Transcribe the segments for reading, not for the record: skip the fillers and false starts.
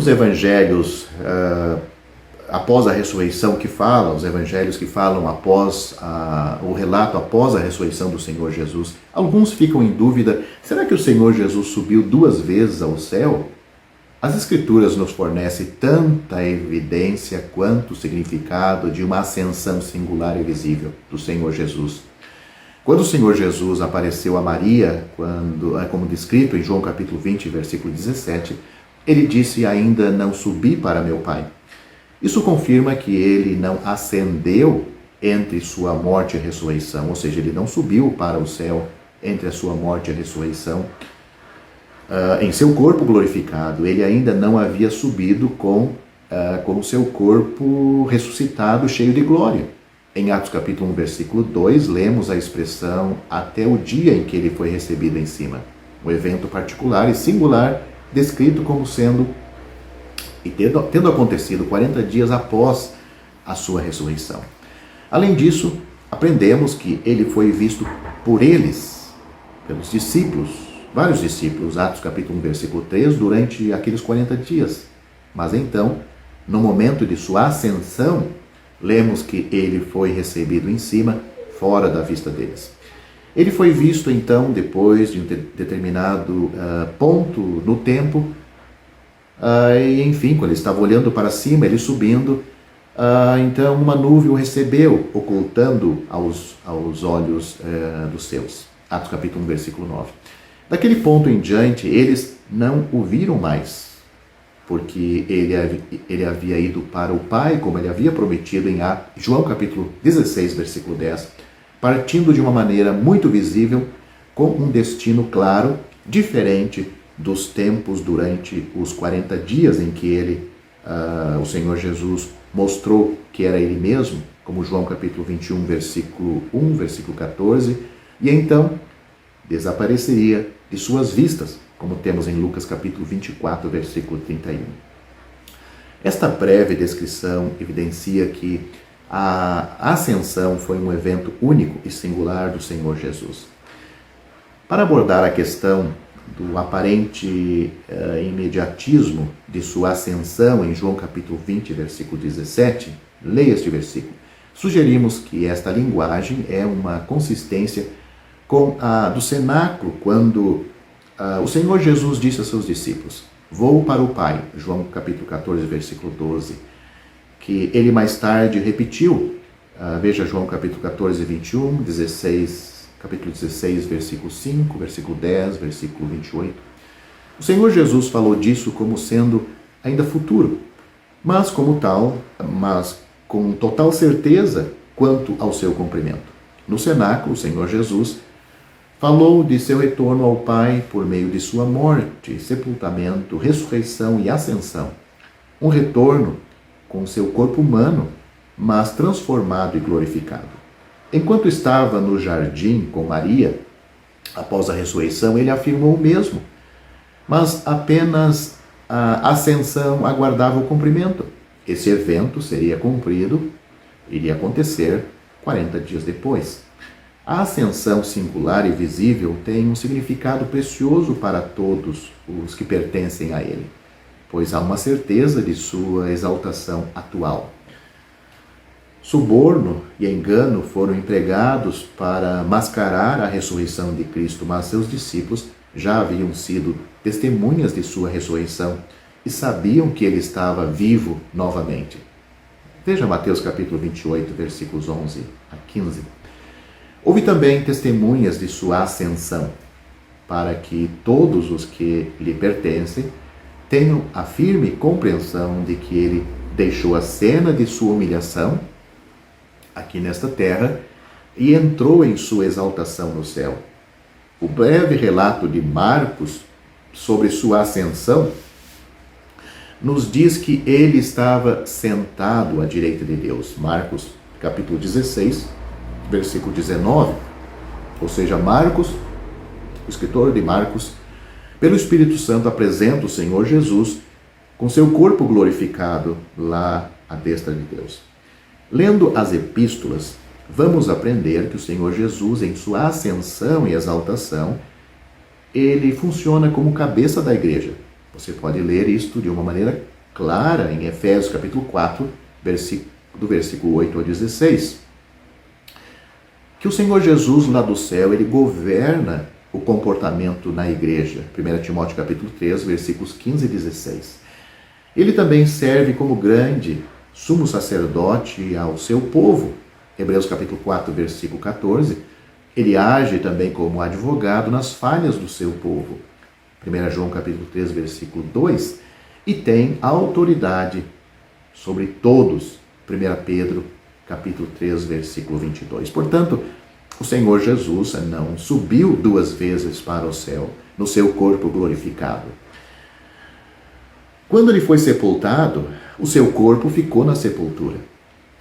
os evangelhos após a ressurreição que falam, os evangelhos que falam após o relato após a ressurreição do Senhor Jesus, alguns ficam em dúvida: será que o Senhor Jesus subiu 2 vezes ao céu? As Escrituras nos fornecem tanta evidência quanto o significado de uma ascensão singular e visível do Senhor Jesus. Quando o Senhor Jesus apareceu a Maria, como descrito em João capítulo 20, versículo 17, ele disse: ainda não subi para meu Pai. Isso confirma que ele não ascendeu entre sua morte e ressurreição, ou seja, ele não subiu para o céu entre a sua morte e a ressurreição. Em seu corpo glorificado, ele ainda não havia subido com o seu corpo ressuscitado, cheio de glória. Em Atos capítulo 1, versículo 2, lemos a expressão até o dia em que ele foi recebido em cima. Um evento particular e singular, descrito como sendo, e tendo acontecido 40 dias após a sua ressurreição. Além disso, aprendemos que ele foi visto por eles, pelos discípulos, vários discípulos, Atos capítulo 1, versículo 3, durante aqueles 40 dias. Mas então, no momento de sua ascensão, lemos que ele foi recebido em cima, fora da vista deles. Ele foi visto então, depois de um determinado ponto no tempo, e enfim, quando ele estava olhando para cima, ele subindo, então uma nuvem o recebeu, ocultando aos olhos dos seus. Atos capítulo 1, versículo 9. Daquele ponto em diante, eles não o viram mais, porque ele havia ido para o Pai, como ele havia prometido em João capítulo 16, versículo 10, partindo de uma maneira muito visível, com um destino claro, diferente dos tempos durante os 40 dias em que o Senhor Jesus mostrou que era ele mesmo, como João capítulo 21, versículo 1, versículo 14, e então desapareceria de suas vistas, como temos em Lucas capítulo 24, versículo 31. Esta breve descrição evidencia que a ascensão foi um evento único e singular do Senhor Jesus. Para abordar a questão do aparente imediatismo de sua ascensão em João capítulo 20, versículo 17, leia este versículo. Sugerimos que esta linguagem é uma consistência com a do cenáculo, quando o Senhor Jesus disse a seus discípulos: vou para o Pai, João capítulo 14, versículo 12, que ele mais tarde repetiu, veja João capítulo 14, 21, 16, capítulo 16, versículo 5, versículo 10, versículo 28. O Senhor Jesus falou disso como sendo ainda futuro, mas com total certeza quanto ao seu cumprimento. No cenáculo, o Senhor Jesus falou de seu retorno ao Pai por meio de sua morte, sepultamento, ressurreição e ascensão. Um retorno com seu corpo humano, mas transformado e glorificado. Enquanto estava no jardim com Maria, após a ressurreição, ele afirmou o mesmo, mas apenas a ascensão aguardava o cumprimento. Esse evento seria cumprido, iria acontecer 40 dias depois. A ascensão singular e visível tem um significado precioso para todos os que pertencem a ele, pois há uma certeza de sua exaltação atual. Suborno e engano foram empregados para mascarar a ressurreição de Cristo, mas seus discípulos já haviam sido testemunhas de sua ressurreição e sabiam que ele estava vivo novamente. Veja Mateus capítulo 28, versículos 11 a 15. Houve também testemunhas de sua ascensão, para que todos os que lhe pertencem tenham a firme compreensão de que ele deixou a cena de sua humilhação aqui nesta terra e entrou em sua exaltação no céu. O breve relato de Marcos sobre sua ascensão nos diz que ele estava sentado à direita de Deus. Marcos capítulo 16, versículo 19, ou seja, Marcos, o escritor de Marcos, pelo Espírito Santo apresenta o Senhor Jesus com seu corpo glorificado lá à destra de Deus. Lendo as epístolas, vamos aprender que o Senhor Jesus, em sua ascensão e exaltação, ele funciona como cabeça da igreja. Você pode ler isto de uma maneira clara em Efésios capítulo 4, do versículo 8 ao 16. Que o Senhor Jesus lá do céu, ele governa o comportamento na igreja. 1 Timóteo capítulo 3, versículos 15 e 16. Ele também serve como grande sumo sacerdote ao seu povo. Hebreus capítulo 4, versículo 14. Ele age também como advogado nas falhas do seu povo. 1 João capítulo 3, versículo 2. E tem autoridade sobre todos. 1 Pedro capítulo 3, versículo 22. Portanto, o Senhor Jesus não subiu 2 vezes para o céu, no seu corpo glorificado. Quando ele foi sepultado, o seu corpo ficou na sepultura.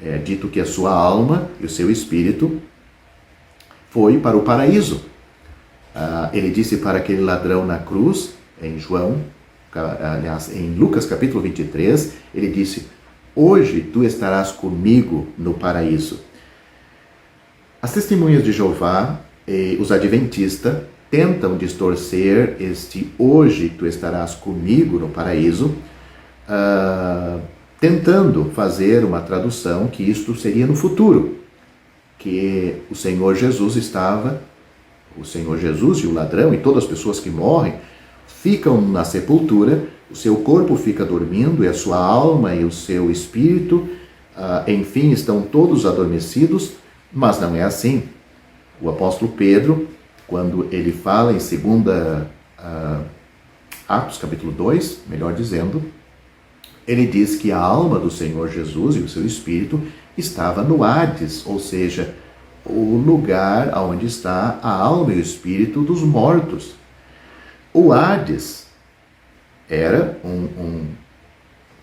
É dito que a sua alma e o seu espírito foi para o paraíso. Ele disse para aquele ladrão na cruz, em Lucas capítulo 23, ele disse: hoje tu estarás comigo no paraíso. As testemunhas de Jeová e os adventistas tentam distorcer este hoje tu estarás comigo no paraíso, tentando fazer uma tradução que isto seria no futuro, que o Senhor Jesus e o ladrão e todas as pessoas que morrem ficam na sepultura, o seu corpo fica dormindo e a sua alma e o seu espírito, enfim, estão todos adormecidos, mas não é assim. O apóstolo Pedro, quando ele fala em 2 Atos capítulo 2, melhor dizendo, ele diz que a alma do Senhor Jesus e o seu espírito estava no Hades, ou seja, o lugar onde está a alma e o espírito dos mortos. O Hades era um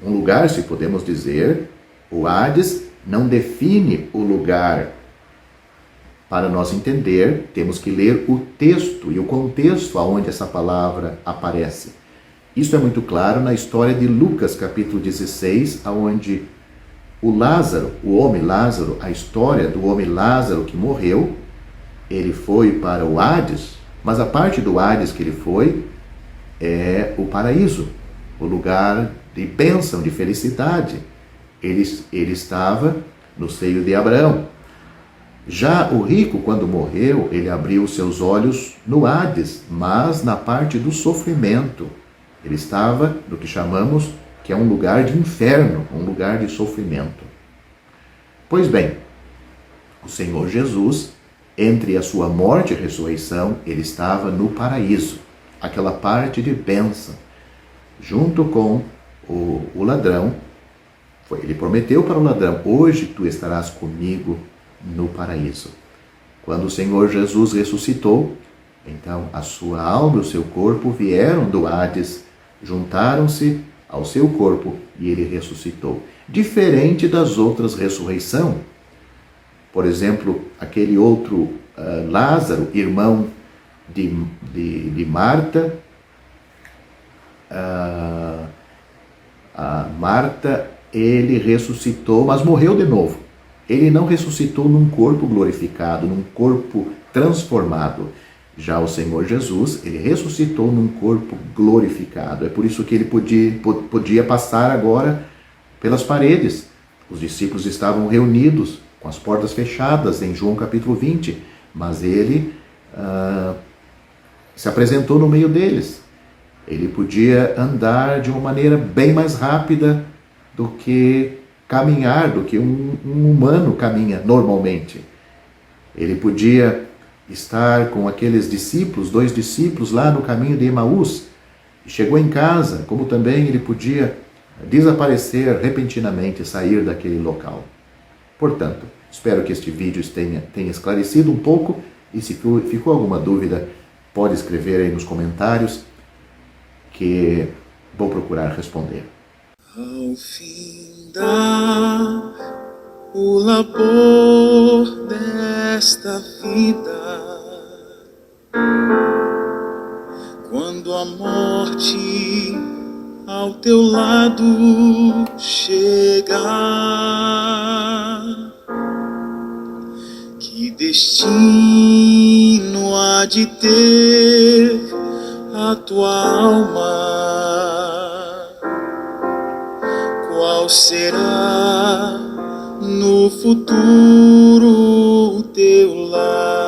lugar, se podemos dizer, o Hades não define o lugar. Para nós entender, temos que ler o texto e o contexto aonde essa palavra aparece. Isso é muito claro na história de Lucas, capítulo 16, onde o homem Lázaro, a história do homem Lázaro que morreu, ele foi para o Hades, mas a parte do Hades que ele foi é o paraíso, o lugar de bênção, de felicidade. Ele estava no seio de Abraão. Já o rico, quando morreu, ele abriu seus olhos no Hades, mas na parte do sofrimento. Ele estava no que chamamos que é um lugar de inferno, um lugar de sofrimento. Pois bem, o Senhor Jesus, entre a sua morte e ressurreição, ele estava no paraíso, aquela parte de bênção, junto com o ladrão. Ele prometeu para o ladrão: hoje tu estarás comigo no paraíso. Quando o Senhor Jesus ressuscitou, então a sua alma e o seu corpo vieram do Hades, juntaram-se ao seu corpo e ele ressuscitou. Diferente das outras ressurreições. Por exemplo, aquele outro Lázaro, irmão de Marta, Marta, ele ressuscitou, mas morreu de novo. Ele não ressuscitou num corpo glorificado, num corpo transformado. Já o Senhor Jesus, ele ressuscitou num corpo glorificado. É por isso que ele podia passar agora pelas paredes. Os discípulos estavam reunidos, com as portas fechadas, em João capítulo 20. Mas ele se apresentou no meio deles. Ele podia andar de uma maneira bem mais rápida do que caminhar, do que um humano caminha normalmente. Ele podia estar com aqueles discípulos, 2 discípulos lá no caminho de Emaús. Chegou em casa, como também ele podia desaparecer repentinamente, sair daquele local. Portanto, espero que este vídeo tenha esclarecido um pouco, e se ficou alguma dúvida, pode escrever aí nos comentários, que vou procurar responder. Ao findar o labor desta vida, quando a morte ao teu lado chegar, que destino há de ter a tua alma? qual será no futuro o teu lar.